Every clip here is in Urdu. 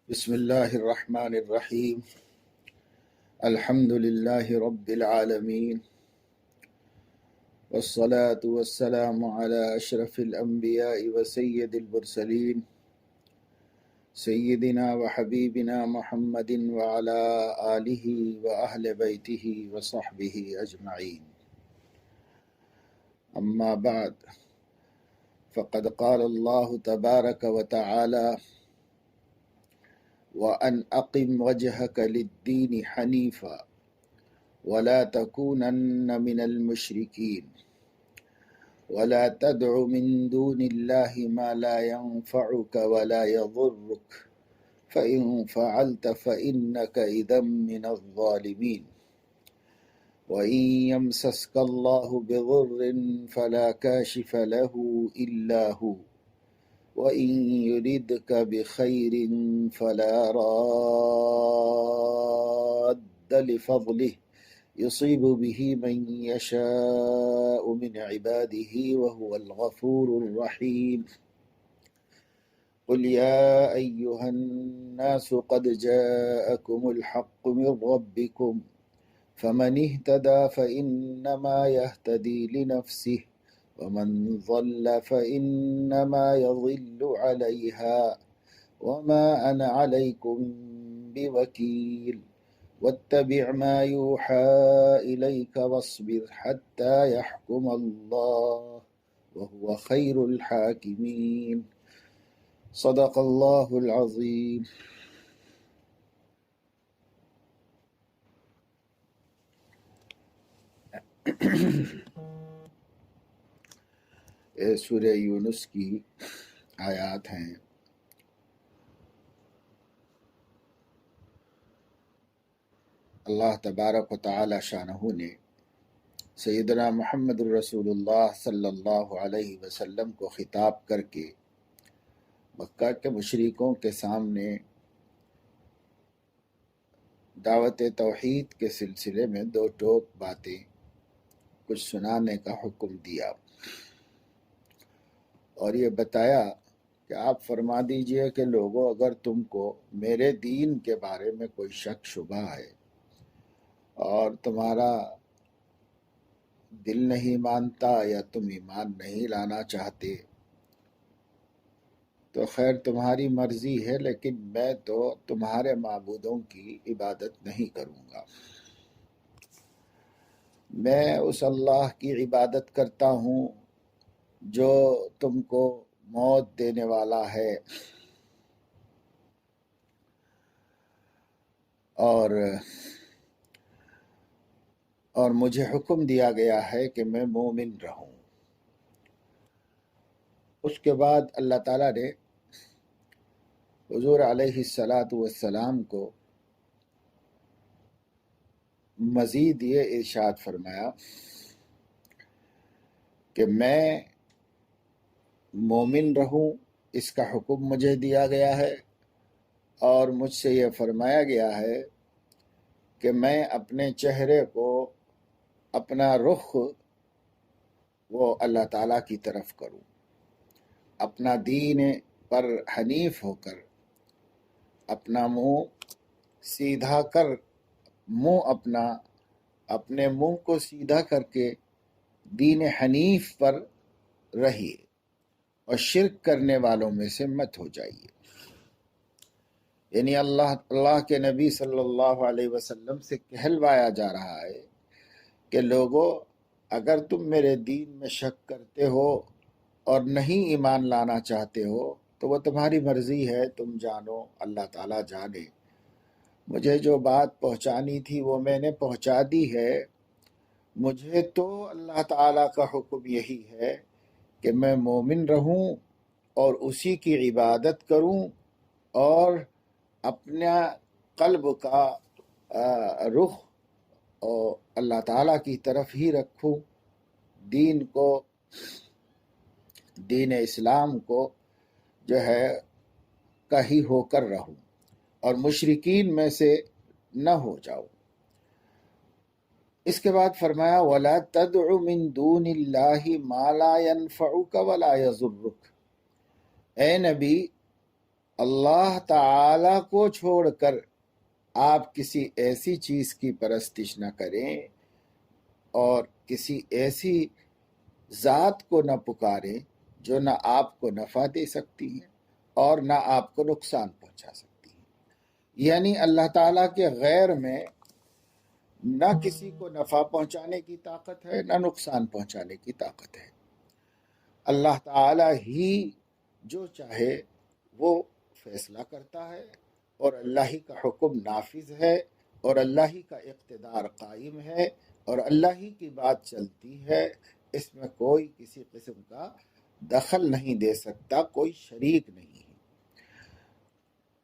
بسم الله الرحمن الرحيم. الحمد لله رب العالمين، والصلاة والسلام على أشرف الأنبياء وسيد المرسلين سيدنا وحبيبنا محمد وعلى آله وأهل بيته وصحبه أجمعين. أما بعد، فقد قال الله تبارك وتعالى: وأن أقم وجهك للدين حنيفا ولا تكونن من المشركين ولا تدع من دون الله ما لا ينفعك ولا يضرك فإن فعلت فإنك إذا من الظالمين. وإن يمسسك الله بضر فلا كاشف له إلا هو وإن يردك بخير فلا راد لفضله يصيب به من يشاء من عباده وهو الغفور الرحيم. قل يا أيها الناس قد جاءكم الحق من ربكم فمن اهتدى فإنما يهتدي لنفسه ومن ضل فإنما يضل عليها وما أنا عليكم بوكيل. واتبع ما يوحى إليك واصبر حتى يحكم الله وهو خير الحاكمين. صدق الله العظيم. سورہ یونس کی آیات ہیں۔ اللہ تبارک و تعالی شانہ نے سیدنا محمد الرسول اللہ صلی اللہ علیہ وسلم کو خطاب کر کے مکہ کے مشرکوں کے سامنے دعوت توحید کے سلسلے میں دو ٹوک باتیں کچھ سنانے کا حکم دیا، اور یہ بتایا کہ آپ فرما دیجئے کہ لوگوں، اگر تم کو میرے دین کے بارے میں کوئی شک شبہ ہے اور تمہارا دل نہیں مانتا یا تم ایمان نہیں لانا چاہتے تو خیر تمہاری مرضی ہے، لیکن میں تو تمہارے معبودوں کی عبادت نہیں کروں گا۔ میں اس اللہ کی عبادت کرتا ہوں جو تم کو موت دینے والا ہے اور مجھے حکم دیا گیا ہے کہ میں مومن رہوں۔ اس کے بعد اللہ تعالیٰ نے حضور علیہ السلام کو مزید یہ ارشاد فرمایا کہ میں مومن رہوں، اس کا حکم مجھے دیا گیا ہے، اور مجھ سے یہ فرمایا گیا ہے کہ میں اپنے چہرے کو، اپنا رخ وہ اللہ تعالیٰ کی طرف کروں، اپنا دین پر حنیف ہو کر، اپنا منہ سیدھا کر، اپنے منہ کو سیدھا کر کے دین حنیف پر رہیے اور شرک کرنے والوں میں سے مت ہو جائیے۔ یعنی اللہ کے نبی صلی اللہ علیہ وسلم سے کہلوایا جا رہا ہے کہ لوگوں، اگر تم میرے دین میں شک کرتے ہو اور نہیں ایمان لانا چاہتے ہو تو وہ تمہاری مرضی ہے، تم جانو، اللہ تعالیٰ جانے۔ مجھے جو بات پہنچانی تھی وہ میں نے پہنچا دی ہے۔ مجھے تو اللہ تعالیٰ کا حکم یہی ہے کہ میں مومن رہوں اور اسی کی عبادت کروں اور اپنا قلب کا رخ اور اللہ تعالیٰ کی طرف ہی رکھوں، دین اسلام کو جو ہے کہیں ہو کر رہوں اور مشرکین میں سے نہ ہو جاؤں۔ اس کے بعد فرمایا وَلَا تَدْعُ مِن دُونِ اللَّهِ مَا لَا يَنفَعُكَ وَلَا يَضُرُّكَ۔ اے نبی، اللہ تعالی کو چھوڑ کر آپ کسی ایسی چیز کی پرستش نہ کریں اور کسی ایسی ذات کو نہ پکاریں جو نہ آپ کو نفع دے سکتی ہیں اور نہ آپ کو نقصان پہنچا سکتی ہیں. یعنی اللہ تعالیٰ کے غیر میں نہ کسی کو نفع پہنچانے کی طاقت ہے نہ نقصان پہنچانے کی طاقت ہے. اللہ تعالیٰ ہی جو چاہے وہ فیصلہ کرتا ہے اور اللہ ہی کا حکم نافذ ہے اور اللہ ہی کا اقتدار قائم ہے اور اللہ ہی کی بات چلتی ہے. اس میں کوئی کسی قسم کا دخل نہیں دے سکتا، کوئی شریک نہیں ہے.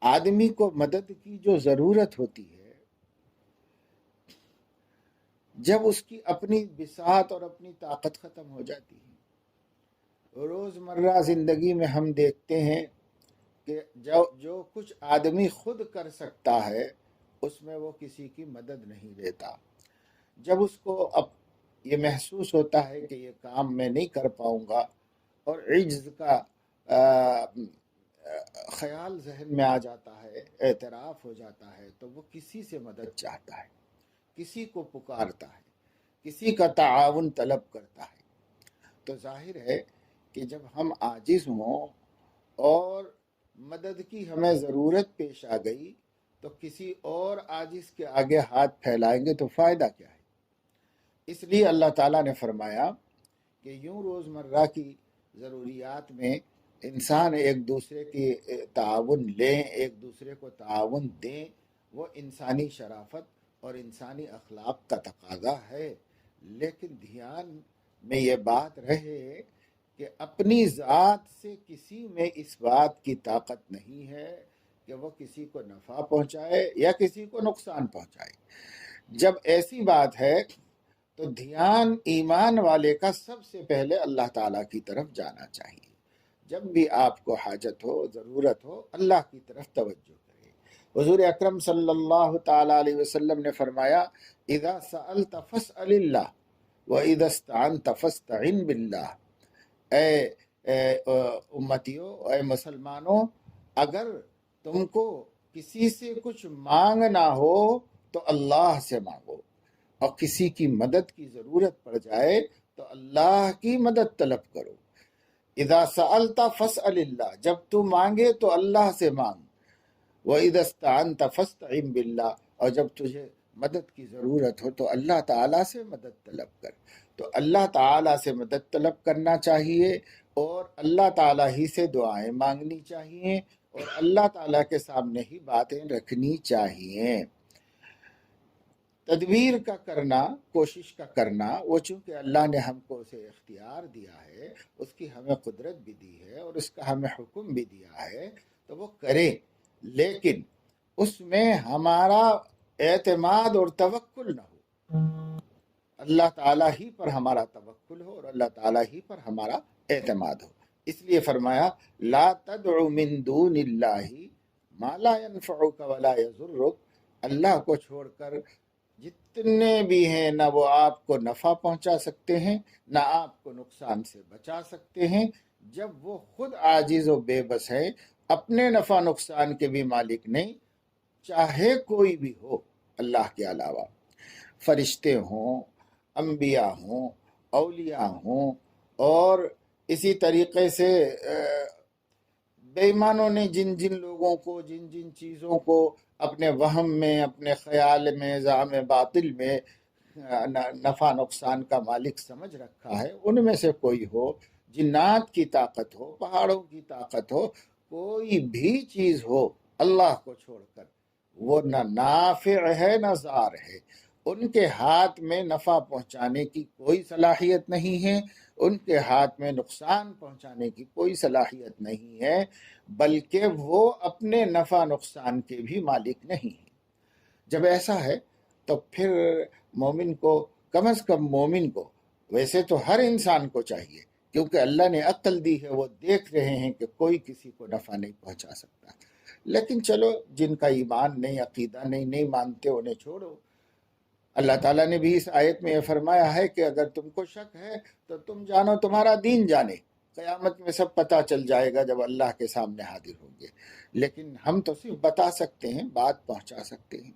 آدمی کو مدد کی جو ضرورت ہوتی ہے جب اس کی اپنی بساط اور اپنی طاقت ختم ہو جاتی ہے. روزمرہ زندگی میں ہم دیکھتے ہیں کہ جو کچھ آدمی خود کر سکتا ہے اس میں وہ کسی کی مدد نہیں لیتا. جب اس کو اب یہ محسوس ہوتا ہے کہ یہ کام میں نہیں کر پاؤں گا اور عجز کا خیال ذہن میں آ جاتا ہے، اعتراف ہو جاتا ہے، تو وہ کسی سے مدد چاہتا ہے، کسی کو پکارتا ہے، کسی کا تعاون طلب کرتا ہے. تو ظاہر ہے کہ جب ہم عاجز ہوں اور مدد کی ہمیں ضرورت پیش آ گئی تو کسی اور عاجز کے آگے ہاتھ پھیلائیں گے تو فائدہ کیا ہے؟ اس لیے اللہ تعالیٰ نے فرمایا کہ یوں روزمرہ کی ضروریات میں انسان ایک دوسرے کی تعاون لیں، ایک دوسرے کو تعاون دیں. وہ انسانی شرافت اور انسانی اخلاق کا تقاضا ہے. لیکن دھیان میں یہ بات رہے کہ اپنی ذات سے کسی میں اس بات کی طاقت نہیں ہے کہ وہ کسی کو نفع پہنچائے یا کسی کو نقصان پہنچائے. جب ایسی بات ہے تو دھیان ایمان والے کا سب سے پہلے اللہ تعالیٰ کی طرف جانا چاہیے. جب بھی آپ کو حاجت ہو، ضرورت ہو، اللہ کی طرف توجہ کرے. حضور اکرم صلی اللہ تعالیٰ علیہ وسلم نے فرمایا اذا سألت فاسأل اللہ وَإِذَا اسْتَعَنْتَ فَاسْتَعِنْ بِاللَّهِ. اے امتیوں، اے مسلمانوں، اگر تم کو کسی سے کچھ مانگنا ہو تو اللہ سے مانگو، اور کسی کی مدد کی ضرورت پڑ جائے تو اللہ کی مدد طلب کرو. اذا سألت فاسأل اللہ، جب تو مانگے تو اللہ سے مانگ. وَإِذَا اسْتَعَنْتَ فَاسْتَعِنْ بِاللَّهِ، اور جب تجھے مدد کی ضرورت ہو تو اللہ تعالیٰ سے مدد طلب کر. تو اللہ تعالیٰ سے مدد طلب کرنا چاہیے اور اللہ تعالیٰ ہی سے دعائیں مانگنی چاہیے اور اللہ تعالیٰ کے سامنے ہی باتیں رکھنی چاہیے. تدبیر کا کرنا، کوشش کا کرنا، وہ چونکہ اللہ نے ہم کو اسے اختیار دیا ہے، اس کی ہمیں قدرت بھی دی ہے اور اس کا ہمیں حکم بھی دیا ہے، تو وہ کریں. لیکن اس میں ہمارا اعتماد اور توکل نہ ہو. اللہ تعالیٰ ہی پر ہمارا توکل ہو اور اللہ تعالیٰ ہی پر ہمارا اعتماد ہو. اس لیے فرمایا لا تدع من دون اللہ ما لا ينفعک ولا یضرک. اللہ کو چھوڑ کر جتنے بھی ہیں نہ وہ آپ کو نفع پہنچا سکتے ہیں نہ آپ کو نقصان سے بچا سکتے ہیں. جب وہ خود عاجز و بے بس ہیں، اپنے نفع نقصان کے بھی مالک نہیں، چاہے کوئی بھی ہو اللہ کے علاوہ، فرشتے ہوں، انبیاء ہوں، اولیاء ہوں، اور اسی طریقے سے بے ایمانوں نے جن جن لوگوں کو، جن جن چیزوں کو اپنے وہم میں، اپنے خیال میں، زعم باطل میں نفع نقصان کا مالک سمجھ رکھا ہے، ان میں سے کوئی ہو، جنات کی طاقت ہو، پہاڑوں کی طاقت ہو، کوئی بھی چیز ہو، اللہ کو چھوڑ کر وہ نہ نافع ہے نہ ضار ہے. ان کے ہاتھ میں نفع پہنچانے کی کوئی صلاحیت نہیں ہے، ان کے ہاتھ میں نقصان پہنچانے کی کوئی صلاحیت نہیں ہے، بلکہ وہ اپنے نفع نقصان کے بھی مالک نہیں ہیں. جب ایسا ہے تو پھر مومن کو، کم از کم مومن کو، ویسے تو ہر انسان کو چاہیے کیونکہ اللہ نے عقل دی ہے، وہ دیکھ رہے ہیں کہ کوئی کسی کو نفع نہیں پہنچا سکتا. لیکن چلو جن کا ایمان نہیں، عقیدہ نہیں مانتے، انہیں چھوڑو. اللہ تعالیٰ نے بھی اس آیت میں یہ فرمایا ہے کہ اگر تم کو شک ہے تو تم جانو تمہارا دین جانے. قیامت میں سب پتہ چل جائے گا جب اللہ کے سامنے حاضر ہوں گے، لیکن ہم تو صرف بتا سکتے ہیں، بات پہنچا سکتے ہیں۔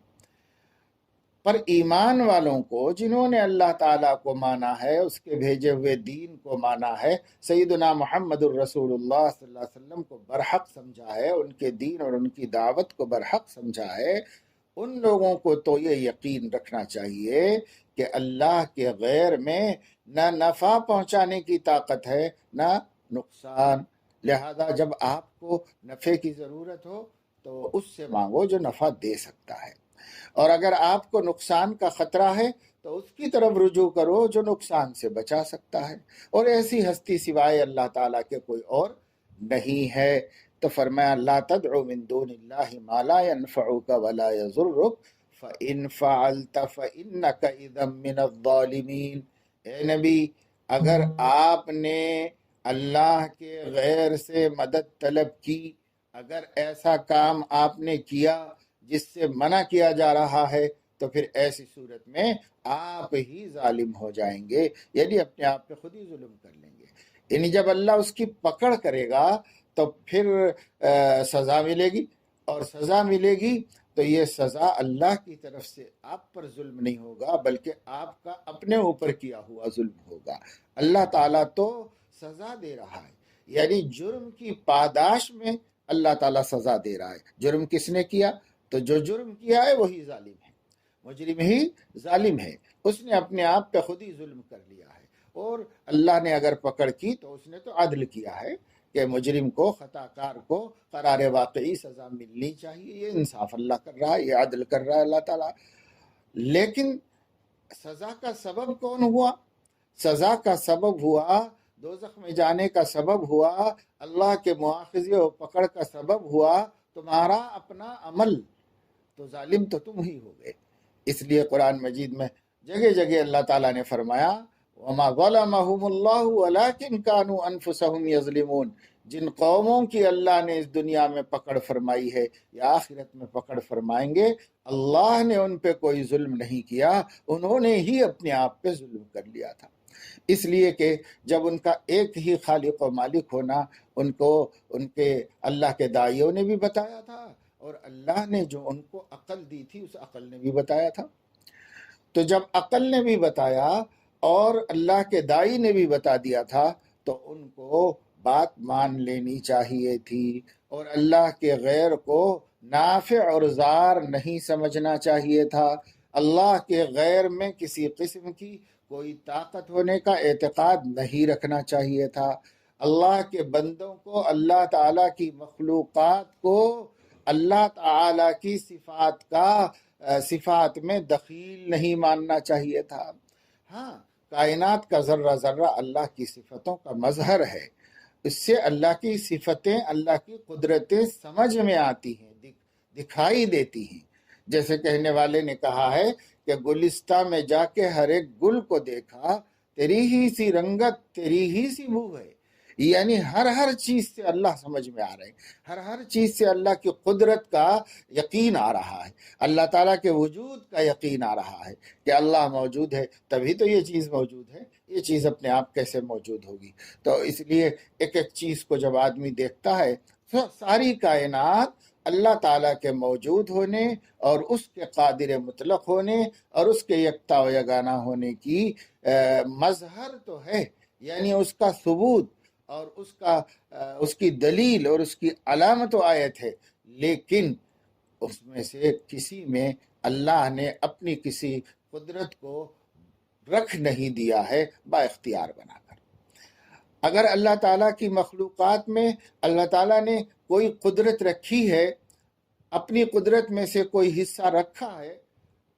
پر ایمان والوں کو، جنہوں نے اللہ تعالیٰ کو مانا ہے، اس کے بھیجے ہوئے دین کو مانا ہے، سیدنا محمد الرسول اللہ صلی اللہ علیہ وسلم کو برحق سمجھا ہے، ان کے دین اور ان کی دعوت کو برحق سمجھا ہے، ان لوگوں کو تو یہ یقین رکھنا چاہیے کہ اللہ کے غیر میں نہ نفع پہنچانے کی طاقت ہے نہ نقصان، لہذا جب آپ کو نفع کی ضرورت ہو تو اس سے مانگو جو نفع دے سکتا ہے، اور اگر آپ کو نقصان کا خطرہ ہے تو اس کی طرف رجوع کرو جو نقصان سے بچا سکتا ہے، اور ایسی ہستی سوائے اللہ تعالیٰ کے کوئی اور نہیں ہے۔ تو فرمایا لا تدعو من دون اللہ ما لا ينفعك ولا يضرك فإن فعلت فإنك إذا من الظالمین۔ اے نبی، اگر آپ نے اللہ کے غیر سے مدد طلب کی، اگر ایسا کام آپ نے کیا جس سے منع کیا جا رہا ہے، تو پھر ایسی صورت میں آپ ہی ظالم ہو جائیں گے، یعنی اپنے آپ پہ خود ہی ظلم کر لیں گے۔ یعنی جب اللہ اس کی پکڑ کرے گا تو پھر سزا ملے گی، اور سزا ملے گی تو یہ سزا اللہ کی طرف سے آپ پر ظلم نہیں ہوگا، بلکہ آپ کا اپنے اوپر کیا ہوا ظلم ہوگا۔ اللہ تعالیٰ تو سزا دے رہا ہے، یعنی جرم کی پاداش میں اللہ تعالیٰ سزا دے رہا ہے۔ جرم کس نے کیا؟ تو جو جرم کیا ہے وہی ظالم ہے، مجرم ہی ظالم ہے، اس نے اپنے آپ پہ خود ہی ظلم کر لیا ہے۔ اور اللہ نے اگر پکڑ کی تو اس نے تو عدل کیا ہے کہ مجرم کو، خطا کار کو قرار واقعی سزا ملنی چاہیے، یہ انصاف اللہ کر رہا ہے، یہ عدل کر رہا ہے اللہ تعالیٰ۔ لیکن سزا کا سبب کون ہوا؟ سزا کا سبب ہوا، دوزخ میں جانے کا سبب ہوا، اللہ کے مواخذے و پکڑ کا سبب ہوا تمہارا اپنا عمل، تو ظالم تو تم ہی ہو گئے۔ اس لیے قرآن مجید میں جگہ جگہ اللہ تعالیٰ نے فرمایا وَمَا ظَلَمَهُمُ اللَّهُ وَلَكِنْ كَانُوا أَنفُسَهُمْ يَظْلِمُونَ۔ جن قوموں کی اللہ نے اس دنیا میں پکڑ فرمائی ہے یا آخرت میں پکڑ فرمائیں گے، اللہ نے ان پہ کوئی ظلم نہیں کیا، انہوں نے ہی اپنے آپ پہ ظلم کر لیا تھا۔ اس لیے کہ جب ان کا ایک ہی خالق و مالک ہونا ان کو ان کے اللہ کے داعیوں نے بھی بتایا تھا، اور اللہ نے جو ان کو عقل دی تھی اس عقل نے بھی بتایا تھا۔ تو جب عقل نے بھی بتایا اور اللہ کے داعی نے بھی بتا دیا تھا تو ان کو بات مان لینی چاہیے تھی، اور اللہ کے غیر کو نافع اور ضار نہیں سمجھنا چاہیے تھا۔ اللہ کے غیر میں کسی قسم کی کوئی طاقت ہونے کا اعتقاد نہیں رکھنا چاہیے تھا۔ اللہ کے بندوں کو، اللہ تعالیٰ کی مخلوقات کو اللہ تعالیٰ کی صفات میں دخیل نہیں ماننا چاہیے تھا۔ ہاں، کائنات کا ذرہ ذرہ اللہ کی صفتوں کا مظہر ہے، اس سے اللہ کی صفتیں، اللہ کی قدرتیں سمجھ میں آتی ہیں، دکھائی دیتی ہیں۔ جیسے کہنے والے نے کہا ہے کہ گلستہ میں جا کے ہر ایک گل کو دیکھا، تیری ہی سی رنگت، تیری ہی سی بو ہے، یعنی ہر چیز سے اللہ سمجھ میں آ رہے ہیں، ہر چیز سے اللہ کی قدرت کا یقین آ رہا ہے، اللہ تعالیٰ کے وجود کا یقین آ رہا ہے کہ اللہ موجود ہے، تبھی تو یہ چیز موجود ہے، یہ چیز اپنے آپ کیسے موجود ہوگی؟ تو اس لیے ایک ایک چیز کو جب آدمی دیکھتا ہے تو ساری کائنات اللہ تعالیٰ کے موجود ہونے اور اس کے قادر مطلق ہونے اور اس کے یکتا و یگانہ ہونے کی مظہر تو ہے، یعنی اس کا ثبوت اور اس کی دلیل اور اس کی علامت و آیت ہے، لیکن اس میں سے کسی میں اللہ نے اپنی کسی قدرت کو رکھ نہیں دیا ہے با اختیار بنا کر۔ اگر اللہ تعالیٰ کی مخلوقات میں اللہ تعالیٰ نے کوئی قدرت رکھی ہے، اپنی قدرت میں سے کوئی حصہ رکھا ہے،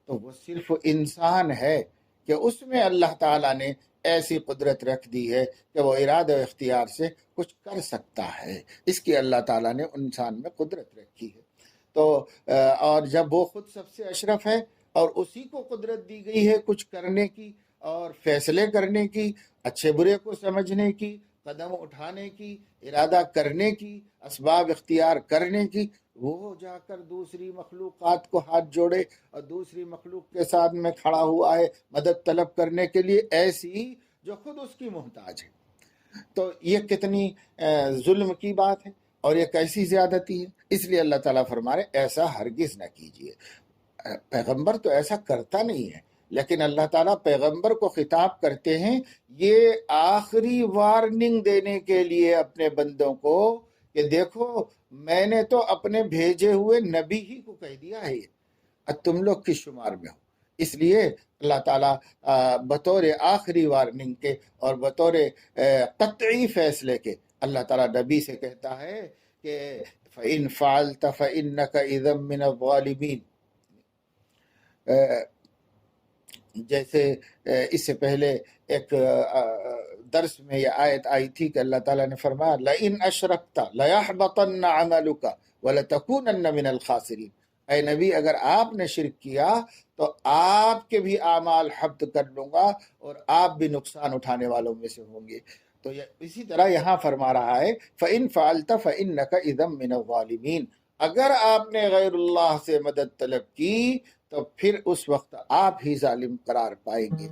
تو وہ صرف انسان ہے کہ اس میں اللہ تعالیٰ نے ایسی قدرت رکھ دی ہے کہ وہ ارادہ و اختیار سے کچھ کر سکتا ہے، اس کی اللہ تعالیٰ نے انسان میں قدرت رکھی ہے۔ تو اور جب وہ خود سب سے اشرف ہے اور اسی کو قدرت دی گئی ہے کچھ کرنے کی اور فیصلے کرنے کی، اچھے برے کو سمجھنے کی، قدم اٹھانے کی، ارادہ کرنے کی، اسباب اختیار کرنے کی، وہ جا کر دوسری مخلوقات کو ہاتھ جوڑے اور دوسری مخلوق کے ساتھ میں کھڑا ہوا ہے مدد طلب کرنے کے لیے، ایسی جو خود اس کی محتاج ہے۔ تو یہ کتنی ظلم کی بات ہے اور یہ کیسی زیادتی ہے. اس لیے اللہ تعالیٰ فرما رہے ایسا ہرگز نہ کیجیے. پیغمبر تو ایسا کرتا نہیں ہے، لیکن اللہ تعالیٰ پیغمبر کو خطاب کرتے ہیں یہ آخری وارننگ دینے کے لیے اپنے بندوں کو کہ دیکھو میں نے تو اپنے بھیجے ہوئے نبی ہی کو کہہ دیا ہے اب تم لوگ کس شمار میں ہو. اس لیے اللہ تعالیٰ بطور آخری وارننگ کے اور بطور قطعی فیصلے کے اللہ تعالیٰ نبی سے کہتا ہے کہ فَإِن فَعَلْتَ فَإِنَّكَ إِذًا مِّنَ الظَّالِمِينَ. جیسے اس سے پہلے ایک درس میں یہ آیت آئی تھی کہ اللہ تعالیٰ نے فرمایا لَإِنْ أَشْرَكْتَ لَيَحْبَطَنَّ عَمَلُكَ وَلَتَكُونَنَّ مِنَ الْخَاسِرِينَ. اے نبی اگر آپ نے شرک کیا تو آپ کے بھی اعمال حبط کر لوں گا اور آپ بھی نقصان اٹھانے والوں میں سے ہوں گے. تو اسی طرح یہاں فرما رہا ہے فَإِن فَعَلْتَ فَإِنَّكَ إِذًا مِّنَ الظَّالِمِينَ. اگر آپ نے غیر اللہ سے مدد طلب کی تو پھر اس وقت آپ ہی ظالم قرار پائیں گے.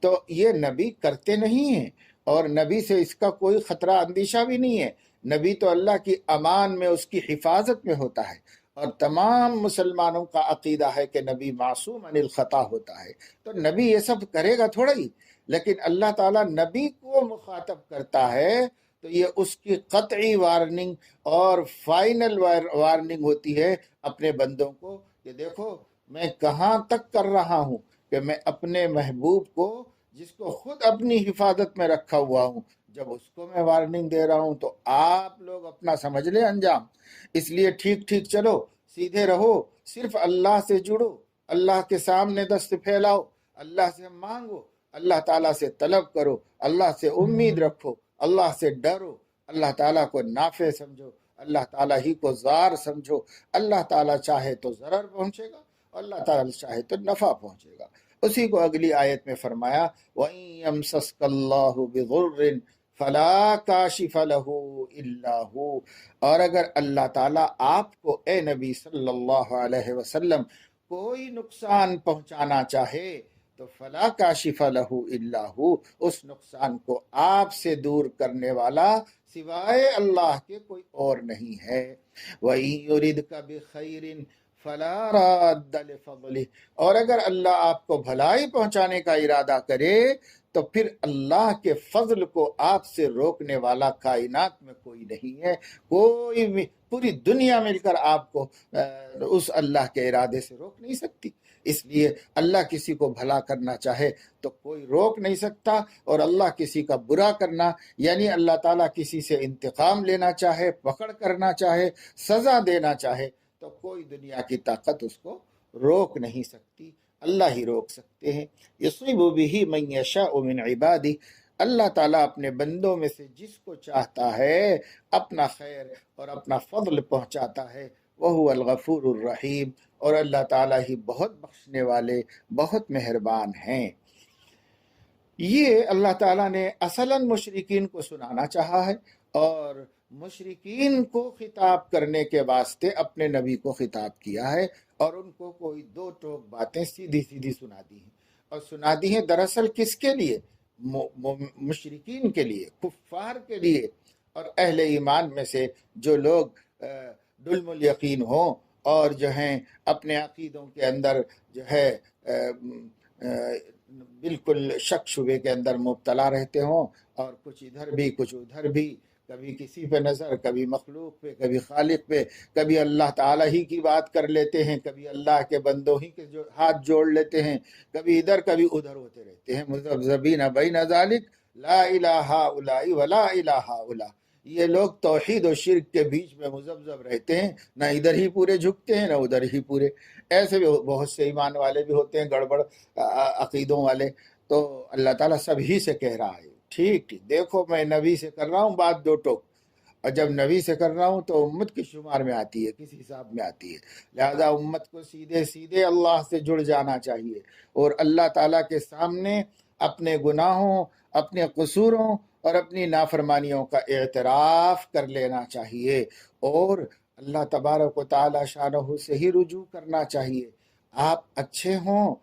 تو یہ نبی کرتے نہیں ہیں اور نبی سے اس کا کوئی خطرہ اندیشہ بھی نہیں ہے. نبی تو اللہ کی امان میں اس کی حفاظت میں ہوتا ہے اور تمام مسلمانوں کا عقیدہ ہے کہ نبی معصوم عن الخطا ہوتا ہے. تو نبی یہ سب کرے گا تھوڑا ہی، لیکن اللہ تعالیٰ نبی کو مخاطب کرتا ہے تو یہ اس کی قطعی وارننگ اور فائنل وارننگ ہوتی ہے اپنے بندوں کو کہ دیکھو میں کہاں تک کر رہا ہوں کہ میں اپنے محبوب کو جس کو خود اپنی حفاظت میں رکھا ہوا ہوں جب اس کو میں وارننگ دے رہا ہوں تو آپ لوگ اپنا سمجھ لیں انجام. اس لیے ٹھیک ٹھیک چلو، سیدھے رہو، صرف اللہ سے جڑو، اللہ کے سامنے دست پھیلاؤ، اللہ سے مانگو، اللہ تعالیٰ سے طلب کرو، اللہ سے امید رکھو، اللہ سے ڈرو، اللہ تعالیٰ کو نافع سمجھو، اللہ تعالیٰ ہی کو ضار سمجھو. اللہ تعالیٰ چاہے تو ضرر پہنچے گا، اللہ تعالیٰ چاہے تو نفع پہنچے گا. اسی کو اگلی آیت میں فرمایا وَإِن يَمْسَسْكَ اللَّهُ بِضُرٍّ فَلَا كَاشِفَ لَهُ إِلَّا هُوَ. اور اگر اللہ تعالیٰ آپ کو اے نبی صلی اللہ علیہ وسلم کوئی نقصان پہنچانا چاہے تو فلا کاشف لہ الا ہو، اس نقصان کو آپ سے دور کرنے والا سوائے اللہ کے کوئی اور نہیں ہے. وَإِن يُرِدْكَ بِخَيْرٍ فَلَا رَادَّ لِفَضْلِهِ. اور اگر اللہ آپ کو بھلائی پہنچانے کا ارادہ کرے تو پھر اللہ کے فضل کو آپ سے روکنے والا کائنات میں کوئی نہیں ہے. کوئی بھی پوری دنیا مل کر آپ کو اس اللہ کے ارادے سے روک نہیں سکتی. اس لیے اللہ کسی کو بھلا کرنا چاہے تو کوئی روک نہیں سکتا، اور اللہ کسی کا برا کرنا یعنی اللہ تعالیٰ کسی سے انتقام لینا چاہے، پکڑ کرنا چاہے، سزا دینا چاہے تو کوئی دنیا کی طاقت اس کو روک نہیں سکتی، اللہ ہی روک سکتے ہیں. یصیب بہ من یشاء من عبادہ. اللہ تعالیٰ اپنے بندوں میں سے جس کو چاہتا ہے اپنا خیر اور اپنا فضل پہنچاتا ہے. وہو الغفور الرحیم. اور اللہ تعالیٰ ہی بہت بخشنے والے، بہت مہربان ہیں. یہ اللہ تعالیٰ نے اصلاً مشرکین کو سنانا چاہا ہے اور مشرکین کو خطاب کرنے کے واسطے اپنے نبی کو خطاب کیا ہے اور ان کو کوئی دو ٹوک باتیں سیدھی سیدھی سنا دی ہیں. اور سنا دی ہیں دراصل کس کے لیے؟ مشرکین کے لیے، کفار کے لیے، اور اہل ایمان میں سے جو لوگ ڈلم الیقین ہوں اور جو ہیں اپنے عقیدوں کے اندر جو ہے بالکل شک شبے کے اندر مبتلا رہتے ہوں، اور کچھ ادھر بھی کچھ ادھر بھی، کبھی کسی پہ نظر، کبھی مخلوق پہ، کبھی خالق پہ، کبھی اللہ تعالیٰ ہی کی بات کر لیتے ہیں، کبھی اللہ کے بندوں ہی کے جو ہاتھ جوڑ لیتے ہیں، کبھی ادھر کبھی ادھر ہوتے رہتے ہیں. مذبذبین بین ذالک لا الہ ہؤلاء ولا الہ ہؤلاء. یہ لوگ توحید و شرک کے بیچ میں مذبذب رہتے ہیں، نہ ادھر ہی پورے جھکتے ہیں نہ ادھر ہی پورے. ایسے بھی بہت سے ایمان والے بھی ہوتے ہیں، گڑبڑ عقیدوں والے. تو اللہ تعالیٰ سب ہی سے کہہ رہا ہے ٹھیک ٹھیک دیکھو میں نبی سے کر رہا ہوں بات دو ٹوک، اور جب نبی سے کر رہا ہوں تو امت کے شمار میں آتی ہے، کسی حساب میں آتی ہے. لہذا امت کو سیدھے سیدھے اللہ سے جڑ جانا چاہیے اور اللہ تعالیٰ کے سامنے اپنے گناہوں، اپنے قصوروں اور اپنی نافرمانیوں کا اعتراف کر لینا چاہیے اور اللہ تبارک و تعالی شانہ سے ہی رجوع کرنا چاہیے. آپ اچھے ہوں،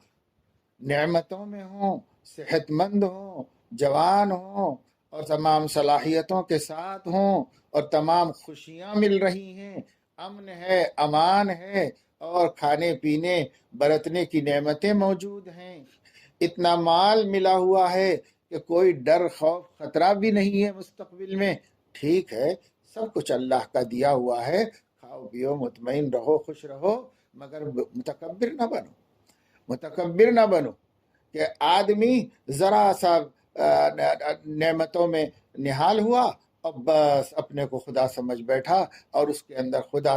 نعمتوں میں ہوں، صحت مند ہوں، جوان ہوں اور تمام صلاحیتوں کے ساتھ ہوں اور تمام خوشیاں مل رہی ہیں، امن ہے، امان ہے، اور کھانے پینے برتنے کی نعمتیں موجود ہیں، اتنا مال ملا ہوا ہے کہ کوئی ڈر خوف خطرہ بھی نہیں ہے مستقبل میں، ٹھیک ہے، سب کچھ اللہ کا دیا ہوا ہے، کھاؤ پیو مطمئن رہو خوش رہو، مگر متکبر نہ بنو، متکبر نہ بنو کہ آدمی ذرا سا نعمتوں میں نہال ہوا اور بس اپنے کو خدا سمجھ بیٹھا، اور اس کے اندر خدا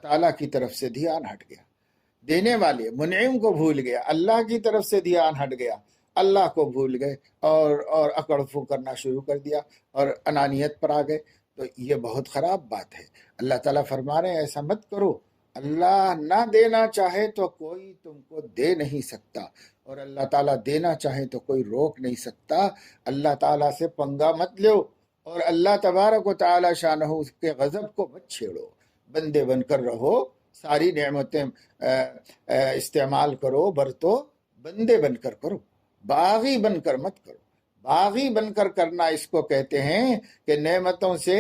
تعالیٰ کی طرف سے دھیان ہٹ گیا، دینے والے منعم کو بھول گیا، اللہ کی طرف سے دھیان ہٹ گیا، اللہ کو بھول گئے اور اکڑ پھو کرنا شروع کر دیا اور انانیت پر آ گئے۔ تو یہ بہت خراب بات ہے۔ اللہ تعالیٰ فرما رہے ہیں ایسا مت کرو، اللہ نہ دینا چاہے تو کوئی تم کو دے نہیں سکتا، اور اللہ تعالیٰ دینا چاہے تو کوئی روک نہیں سکتا۔ اللہ تعالیٰ سے پنگا مت لو، اور اللہ تبارک و تعالیٰ شانہ اس کے غضب کو مت چھیڑو، بندے بن کر رہو، ساری نعمتیں استعمال کرو، برتو، بندے بن کر کرو، باغی بن کر مت کرو۔ باغی بن کر کرنا اس کو کہتے ہیں کہ نعمتوں سے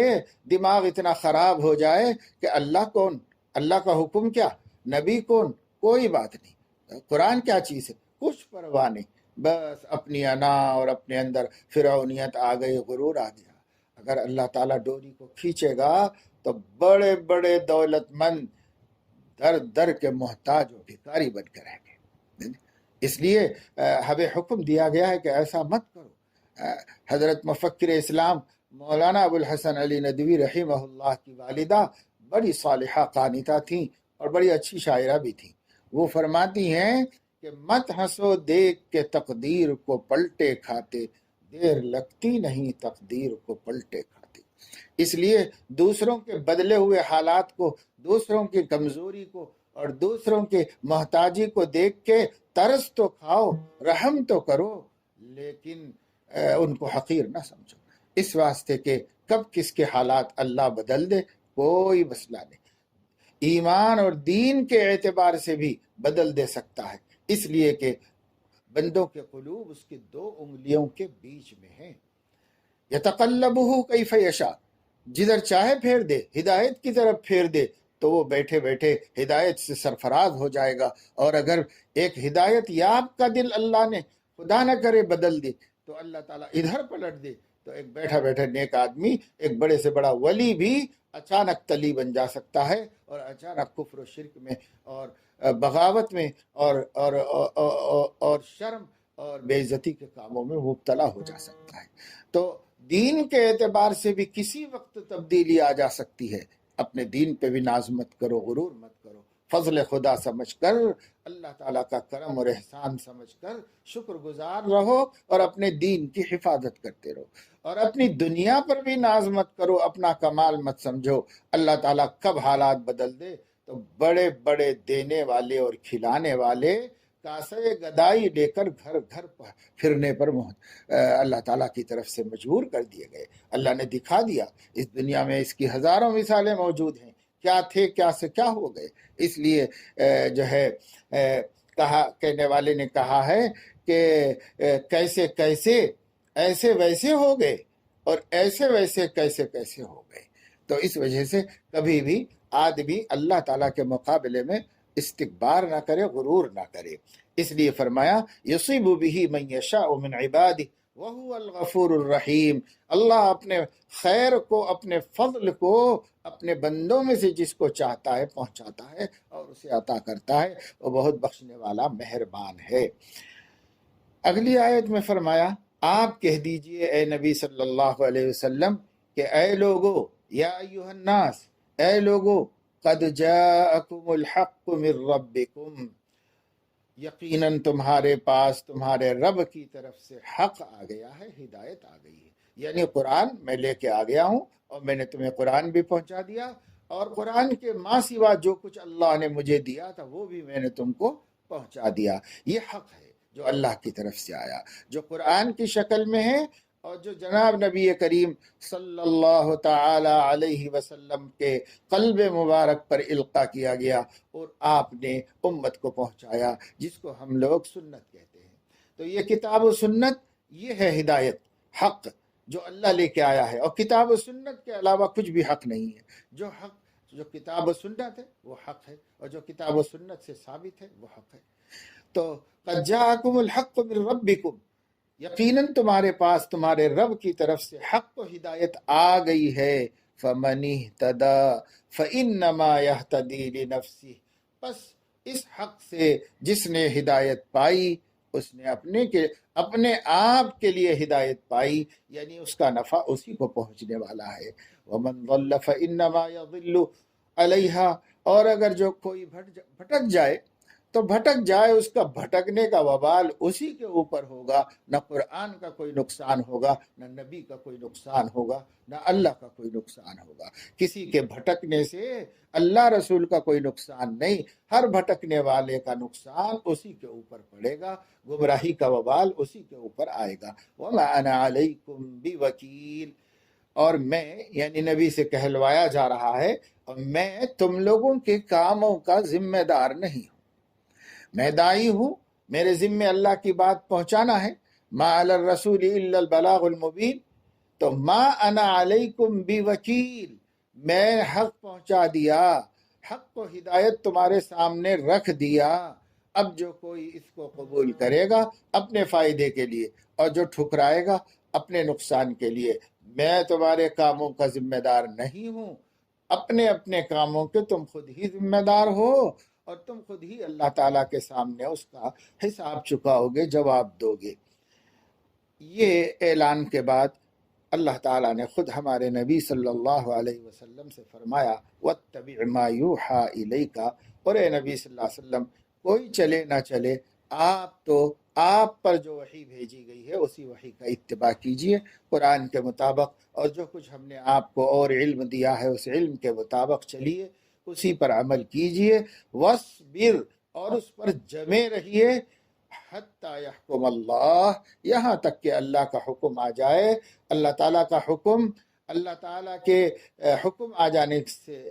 دماغ اتنا خراب ہو جائے کہ اللہ کون، اللہ کا حکم کیا، نبی کون، کوئی بات نہیں، قرآن کیا چیز ہے، کچھ پرواہ نہیں، بس اپنی انا اور اپنے اندر فرعونیت آ گئی، غرور آ گیا۔ اگر اللہ تعالیٰ ڈوری کو کھینچے گا تو بڑے بڑے دولت مند در در کے محتاج و بھکاری بن کے رہیں گے۔ اس لیے ہمیں حکم دیا گیا ہے کہ ایسا مت کرو۔ حضرت مفکر اسلام مولانا ابو الحسن علی ندوی رحمہ اللہ کی والدہ بڑی صالحہ قانتہ تھیں اور بڑی اچھی شاعرہ بھی تھیں۔ وہ فرماتی ہیں کہ مت ہنسو دیکھ کے تقدیر کو پلٹے کھاتے، دیر لگتی نہیں تقدیر کو پلٹے کھاتے۔ اس لیے دوسروں کے بدلے ہوئے حالات کو، دوسروں کی کمزوری کو اور دوسروں کے محتاجی کو دیکھ کے ترس تو کھاؤ، رحم تو کرو، لیکن ان کو حقیر نہ سمجھو، اس واسطے کہ کب کس کے حالات اللہ بدل دے کوئی مسئلہ نہیں، ایمان اور دین کے اعتبار سے بھی بدل دے سکتا ہے، اس لیے کہ بندوں کے قلوب اس کی دو انگلیوں کے بیچ میں ہیں، یتقلبہ کیف یشاء، جدھر چاہے پھیر دے، ہدایت کی طرف پھیر دے تو وہ بیٹھے بیٹھے ہدایت سے سرفراز ہو جائے گا، اور اگر ایک ہدایت یاب کا دل اللہ نے خدا نہ کرے بدل دے تو اللہ تعالیٰ ادھر پلٹ دے تو ایک بیٹھا بیٹھا نیک آدمی، ایک بڑے سے بڑا ولی بھی اچانک تلی بن جا سکتا ہے، اور اچانک کفر و شرک میں اور بغاوت میں اور شرم اور بے عزتی کے کاموں میں مبتلا ہو جا سکتا ہے۔ تو دین کے اعتبار سے بھی کسی وقت تبدیلی آ جا سکتی ہے، اپنے دین پہ بھی ناز مت کرو، غرور مت کرو، فضل خدا سمجھ کر، اللہ تعالیٰ کا کرم اور احسان سمجھ کر شکر گزار رہو، اور اپنے دین کی حفاظت کرتے رہو، اور اپنی دنیا پر بھی ناز مت کرو، اپنا کمال مت سمجھو، اللہ تعالیٰ کب حالات بدل دے تو بڑے بڑے دینے والے اور کھلانے والے کاسے گدائی لے کر گھر گھر پھرنے پر اللہ تعالیٰ کی طرف سے مجبور کر دیے گئے۔ اللہ نے دکھا دیا، اس دنیا میں اس کی ہزاروں مثالیں موجود ہیں، کیا تھے کیا سے کیا ہو گئے۔ اس لیے جو ہے کہنے والے نے کہا ہے کہ کیسے کیسے ایسے ویسے ہو گئے، اور ایسے ویسے کیسے کیسے ہو گئے۔ تو اس وجہ سے کبھی بھی آدمی اللہ تعالیٰ کے مقابلے میں استکبار نہ کرے، غرور نہ کرے۔ اس لیے فرمایا یصیب بہ من یشاء من عبادہ وہو الغفور الرحیم، اللہ اپنے خیر کو، اپنے فضل کو اپنے بندوں میں سے جس کو چاہتا ہے پہنچاتا ہے اور اسے عطا کرتا ہے، وہ بہت بخشنے والا مہربان ہے۔ اگلی آیت میں فرمایا آپ کہہ دیجئے اے نبی صلی اللہ علیہ وسلم کہ اے لوگو، یا ایھا الناس، اے لوگو، قد جاءکم الحق من ربکم، یقیناً تمہارے پاس تمہارے رب کی طرف سے حق آ گیا ہے، ہدایت آ گئی ہے، یعنی قرآن میں لے کے آ گیا ہوں، اور میں نے تمہیں قرآن بھی پہنچا دیا، اور قرآن کے ماں سوا جو کچھ اللہ نے مجھے دیا تھا وہ بھی میں نے تم کو پہنچا دیا۔ یہ حق ہے جو اللہ کی طرف سے آیا، جو قرآن کی شکل میں ہے، اور جو جناب نبی کریم صلی اللہ تعالی علیہ وسلم کے قلب مبارک پر القاء کیا گیا، اور آپ نے امت کو پہنچایا، جس کو ہم لوگ سنت کہتے ہیں۔ تو یہ کتاب و سنت یہ ہے ہدایت، حق جو اللہ لے کے آیا ہے، اور کتاب و سنت کے علاوہ کچھ بھی حق نہیں ہے۔ جو کتاب و سنت ہے وہ حق ہے، اور جو کتاب و سنت سے ثابت ہے وہ حق ہے۔ تو قد جاءکم الحق من ربکم، یقیناً تمہارے پاس تمہارے رب کی طرف سے حق و ہدایت آ گئی ہے۔ فمن اہتدی فانما یہتدی لنفسہ، بس اس حق سے جس نے ہدایت پائی اس نے اپنے آپ کے لیے ہدایت پائی، یعنی اس کا نفع اسی کو پہنچنے والا ہے۔ ومن ضل فانما یضل علیہا، اور اگر جو کوئی بھٹک جائے تو بھٹک جائے، اس کا بھٹکنے کا وبال اسی کے اوپر ہوگا، نہ قرآن کا کوئی نقصان ہوگا، نہ نبی کا کوئی نقصان ہوگا، نہ اللہ کا کوئی نقصان ہوگا۔ کسی کے بھٹکنے سے اللہ رسول کا کوئی نقصان نہیں، ہر بھٹکنے والے کا نقصان اسی کے اوپر پڑے گا، گمراہی کا وبال اسی کے اوپر آئے گا۔ وَمَا أَنَا عَلَيْكُمْ بِوَكِيلٍ، اور میں یعنی نبی سے کہلوایا جا رہا ہے، اور میں تم لوگوں کے کاموں کا ذمہ دار نہیں ہوں، میں داعی ہوں، میرے ذمے اللہ کی بات پہنچانا ہے۔ ما علی الرسول الا البلاغ المبین، تو ما انا علیکم بوکیل، میں حق پہنچا دیا، حق کو ہدایت تمہارے سامنے رکھ دیا۔ اب جو کوئی اس کو قبول کرے گا اپنے فائدے کے لیے، اور جو ٹھکرائے گا اپنے نقصان کے لیے، میں تمہارے کاموں کا ذمہ دار نہیں ہوں، اپنے اپنے کاموں کے تم خود ہی ذمہ دار ہو، اور تم خود ہی اللہ تعالیٰ کے سامنے اس کا حساب چکاؤ گے، جواب دو گے۔ یہ اعلان کے بعد اللہ تعالیٰ نے خود ہمارے نبی صلی اللہ علیہ وسلم سے فرمایا وَاتَّبِعْ مَا يُوحَىٰ إِلَيْكَ، اور اے نبی صلی اللہ علیہ وسلم کوئی چلے نہ چلے، آپ پر جو وحی بھیجی گئی ہے اسی وحی کا اتباع کیجئے قرآن کے مطابق، اور جو کچھ ہم نے آپ کو اور علم دیا ہے اس علم کے مطابق چلیے، اسی پر عمل کیجئے۔ وَاصْبِرْ، اور اس پر جمے رہیے، حتیٰ یحکم اللہ، یہاں تک کہ اللہ کا حکم آ جائے۔ اللہ تعالیٰ کا حکم، اللہ تعالیٰ کے حکم آ جانے سے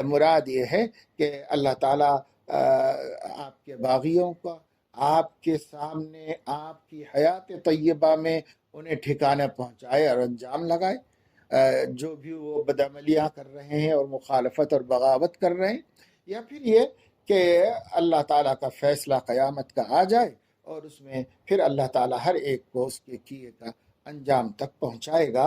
مراد یہ ہے کہ اللہ تعالیٰ آپ کے باغیوں کا آپ کے سامنے آپ کی حیات طیبہ میں انہیں ٹھکانے پہنچائے اور انجام لگائے، جو بھی وہ بدعملیاں کر رہے ہیں اور مخالفت اور بغاوت کر رہے ہیں، یا پھر یہ کہ اللہ تعالیٰ کا فیصلہ قیامت کا آ جائے اور اس میں پھر اللہ تعالیٰ ہر ایک کو اس کے کیے کا انجام تک پہنچائے گا۔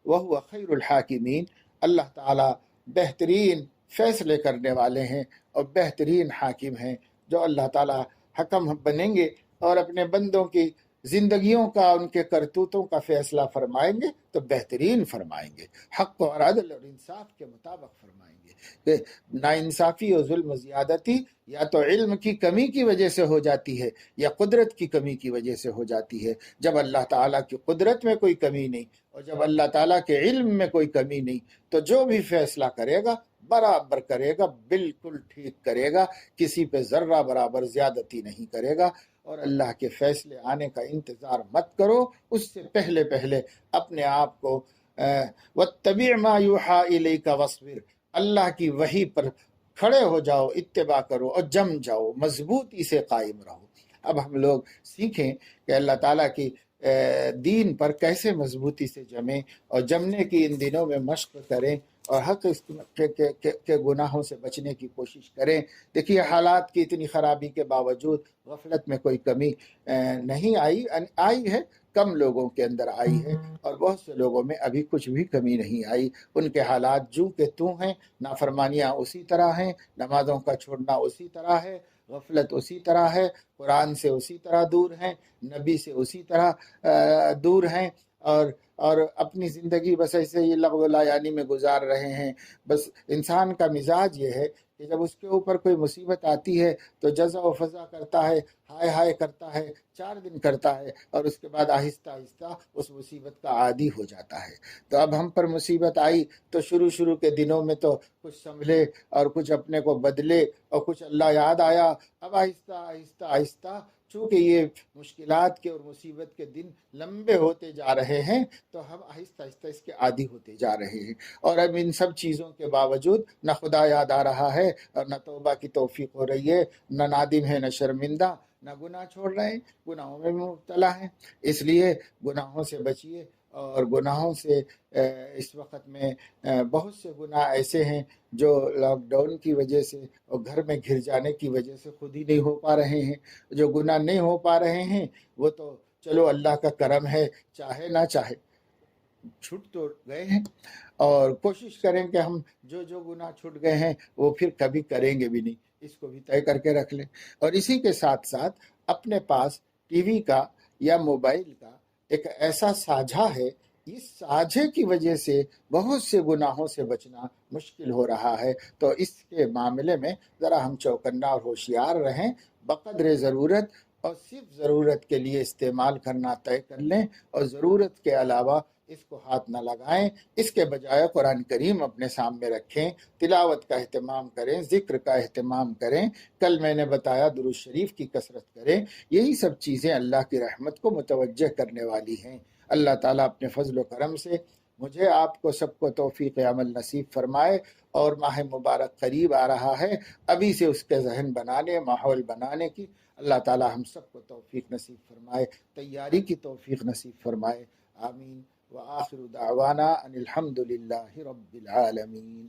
وَهُوَ خَيْرُ الْحَاكِمِينَ، اللہ تعالیٰ بہترین فیصلے کرنے والے ہیں اور بہترین حاکم ہیں۔ جو اللہ تعالیٰ حکم بنیں گے اور اپنے بندوں کی زندگیوں کا، ان کے کرتوتوں کا فیصلہ فرمائیں گے تو بہترین فرمائیں گے، حق اور عدل اور انصاف کے مطابق فرمائیں گے۔ کہ ناانصافی اور ظلم و زیادتی یا تو علم کی کمی کی وجہ سے ہو جاتی ہے یا قدرت کی کمی کی وجہ سے ہو جاتی ہے۔ جب اللہ تعالیٰ کی قدرت میں کوئی کمی نہیں اور جب اللہ تعالیٰ کے علم میں کوئی کمی نہیں، تو جو بھی فیصلہ کرے گا برابر کرے گا، بالکل ٹھیک کرے گا، کسی پہ ذرہ برابر زیادتی نہیں کرے گا۔ اور اللہ کے فیصلے آنے کا انتظار مت کرو، اس سے پہلے اپنے آپ کو وَاتَّبِعْ مَا يُوحَىٰ إِلَيْكَ وَاصْبِرْ، اللہ کی وحی پر کھڑے ہو جاؤ، اتباع کرو اور جم جاؤ، مضبوطی سے قائم رہو۔ اب ہم لوگ سیکھیں کہ اللہ تعالیٰ کی دین پر کیسے مضبوطی سے جمیں، اور جمنے کی ان دنوں میں مشق کریں اور حق کے گناہوں سے بچنے کی کوشش کریں۔ دیکھیے حالات کی اتنی خرابی کے باوجود غفلت میں کوئی کمی نہیں آئی ہے، کم لوگوں کے اندر آئی ہے، اور بہت سے لوگوں میں ابھی کچھ بھی کمی نہیں آئی۔ ان کے حالات جو کہ تو ہیں، نافرمانیاں اسی طرح ہیں، نمازوں کا چھوڑنا اسی طرح ہے، غفلت اسی طرح ہے، قرآن سے اسی طرح دور ہیں، نبی سے اسی طرح دور ہیں، اور اپنی زندگی بس ایسے ہی لغو و لایانی میں گزار رہے ہیں۔ بس انسان کا مزاج یہ ہے کہ جب اس کے اوپر کوئی مصیبت آتی ہے تو جزا و فضا کرتا ہے، ہائے ہائے کرتا ہے، 4 دن کرتا ہے، اور اس کے بعد آہستہ آہستہ اس مصیبت کا عادی ہو جاتا ہے۔ تو اب ہم پر مصیبت آئی تو شروع کے دنوں میں تو کچھ سنبھلے اور کچھ اپنے کو بدلے اور کچھ اللہ یاد آیا۔ اب آہستہ آہستہ چونکہ یہ مشکلات کے اور مصیبت کے دن لمبے ہوتے جا رہے ہیں تو ہم آہستہ آہستہ اس کے عادی ہوتے جا رہے ہیں، اور اب ان سب چیزوں کے باوجود نہ خدا یاد آ رہا ہے اور نہ توبہ کی توفیق ہو رہی ہے، نہ نادم ہے نہ شرمندہ، نہ گناہ چھوڑ رہے ہیں، گناہوں میں مبتلا ہیں۔ اس لیے گناہوں سے بچیے، اور گناہوں سے اس وقت میں بہت سے گناہ ایسے ہیں جو لاک ڈاؤن کی وجہ سے اور گھر میں گھر جانے کی وجہ سے خود ہی نہیں ہو پا رہے ہیں۔ جو گناہ نہیں ہو پا رہے ہیں وہ تو چلو اللہ کا کرم ہے، چاہے نہ چاہے چھٹ تو گئے ہیں، اور کوشش کریں کہ ہم جو گناہ چھٹ گئے ہیں وہ پھر کبھی کریں گے بھی نہیں، اس کو بھی طے کر کے رکھ لیں۔ اور اسی کے ساتھ ساتھ اپنے پاس ٹی وی کا یا موبائل کا ایک ایسا ساجھا ہے، اس ساجھے کی وجہ سے بہت سے گناہوں سے بچنا مشکل ہو رہا ہے، تو اس کے معاملے میں ذرا ہم چوکنا اور ہوشیار رہیں، بقدر ضرورت اور صرف ضرورت کے لیے استعمال کرنا طے کر لیں، اور ضرورت کے علاوہ اس کو ہاتھ نہ لگائیں۔ اس کے بجائے قرآن کریم اپنے سامنے رکھیں، تلاوت کا اہتمام کریں، ذکر کا اہتمام کریں، کل میں نے بتایا درود شریف کی کثرت کریں۔ یہی سب چیزیں اللہ کی رحمت کو متوجہ کرنے والی ہیں۔ اللہ تعالیٰ اپنے فضل و کرم سے مجھے آپ کو سب کو توفیق عمل نصیب فرمائے، اور ماہ مبارک قریب آ رہا ہے، ابھی سے اس کے ذہن بنانے، ماحول بنانے کی اللہ تعالیٰ ہم سب کو توفیق نصیب فرمائے، تیاری کی توفیق نصیب فرمائے، آمین۔ وآخر دعوانا ان الحمد للہ رب العالمین۔